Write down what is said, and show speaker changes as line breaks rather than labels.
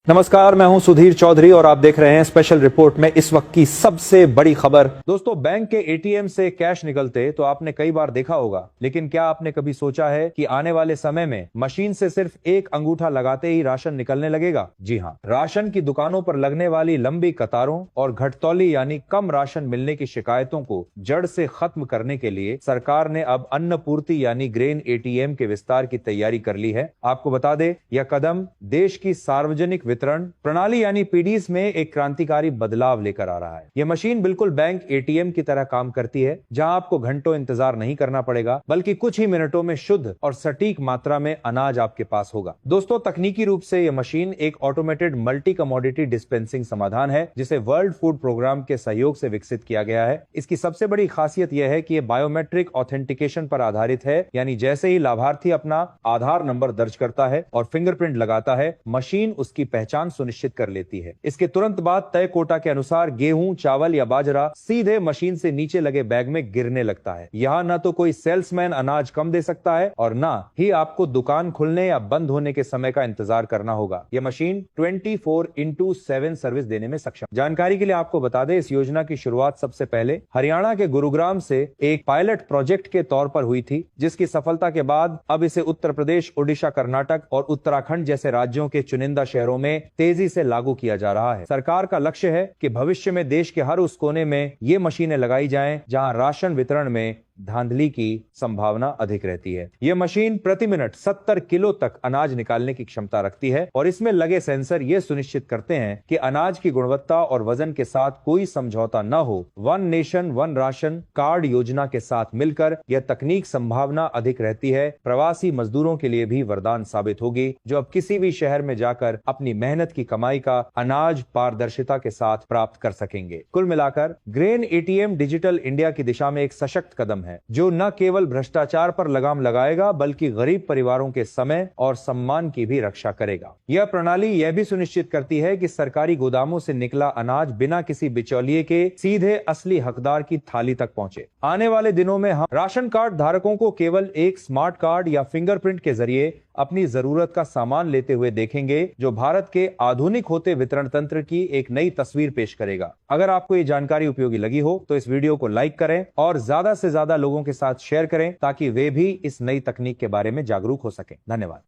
नमस्कार, मैं हूं सुधीर चौधरी और आप देख रहे हैं स्पेशल रिपोर्ट में इस वक्त की सबसे बड़ी खबर। दोस्तों, बैंक के एटीएम से कैश निकलते तो आपने कई बार देखा होगा, लेकिन क्या आपने कभी सोचा है कि आने वाले समय में मशीन से सिर्फ एक अंगूठा लगाते ही राशन निकलने लगेगा? जी हां, राशन की दुकानों पर लगने वाली लंबी कतारों और घटतौली यानी कम राशन मिलने की शिकायतों को जड़ से खत्म करने के लिए सरकार ने अब अन्नपूर्ति यानी ग्रेन एटीएम के विस्तार की तैयारी कर ली है। आपको बता दें, यह कदम देश की सार्वजनिक वितरण प्रणाली यानी पीडीएस में एक क्रांतिकारी बदलाव लेकर आ रहा है। यह मशीन बिल्कुल बैंक एटीएम की तरह काम करती है, जहां आपको घंटों इंतजार नहीं करना पड़ेगा, बल्कि कुछ ही मिनटों में शुद्ध और सटीक मात्रा में अनाज आपके पास होगा। दोस्तों, तकनीकी रूप से यह मशीन एक ऑटोमेटेड मल्टी कमोडिटी डिस्पेंसिंग समाधान है, जिसे वर्ल्ड फूड प्रोग्राम के सहयोग से विकसित किया गया है। इसकी सबसे बड़ी खासियत यह है कि यह बायोमेट्रिक ऑथेंटिकेशन पर आधारित है, यानी जैसे ही लाभार्थी अपना आधार नंबर दर्ज करता है और फिंगरप्रिंट लगाता है, मशीन उसकी पहचान सुनिश्चित कर लेती है। इसके तुरंत बाद तय कोटा के अनुसार गेहूं, चावल या बाजरा सीधे मशीन से नीचे लगे बैग में गिरने लगता है। यहाँ न तो कोई सेल्समैन अनाज कम दे सकता है और न ही आपको दुकान खुलने या बंद होने के समय का इंतजार करना होगा। यह मशीन 24/7 सर्विस देने में सक्षम। जानकारी के लिए आपको बता दें, इस योजना की शुरुआत सबसे पहले हरियाणा के गुरुग्राम से एक पायलट प्रोजेक्ट के तौर पर हुई थी, जिसकी सफलता के बाद अब इसे उत्तर प्रदेश, ओडिशा, कर्नाटक और उत्तराखंड जैसे राज्यों के चुनिंदा शहरों में तेजी से लागू किया जा रहा है। सरकार का लक्ष्य है कि भविष्य में देश के हर उस कोने में ये मशीनें लगाई जाएं जहां राशन वितरण में धांधली की संभावना अधिक रहती है। यह मशीन प्रति मिनट 70 किलो तक अनाज निकालने की क्षमता रखती है और इसमें लगे सेंसर यह सुनिश्चित करते हैं कि अनाज की गुणवत्ता और वजन के साथ कोई समझौता न हो। One nation one ration card योजना के साथ मिलकर यह तकनीक संभावना अधिक रहती है। प्रवासी मजदूरों के लिए भी वरदान साबित होगी, जो अब किसी भी शहर में जाकर अपनी मेहनत की कमाई का अनाज पारदर्शिता के साथ प्राप्त कर सकेंगे। कुल मिलाकर ग्रेन एटीएम डिजिटल इंडिया की दिशा में एक सशक्त कदम है, जो न केवल भ्रष्टाचार पर लगाम लगाएगा, बल्कि गरीब परिवारों के समय और सम्मान की भी रक्षा करेगा। यह प्रणाली यह भी सुनिश्चित करती है कि सरकारी गोदामों से निकला अनाज बिना किसी बिचौलिए के सीधे असली हकदार की थाली तक पहुंचे। आने वाले दिनों में हम राशन कार्ड धारकों को केवल एक स्मार्ट कार्ड या फिंगरप्रिंट के जरिए अपनी जरूरत का सामान लेते हुए देखेंगे, जो भारत के आधुनिक होते वितरण तंत्र की एक नई तस्वीर पेश करेगा। अगर आपको ये जानकारी उपयोगी लगी हो तो इस वीडियो को लाइक करें और ज्यादा से ज्यादा लोगों के साथ शेयर करें, ताकि वे भी इस नई तकनीक के बारे में जागरूक हो सकें। धन्यवाद।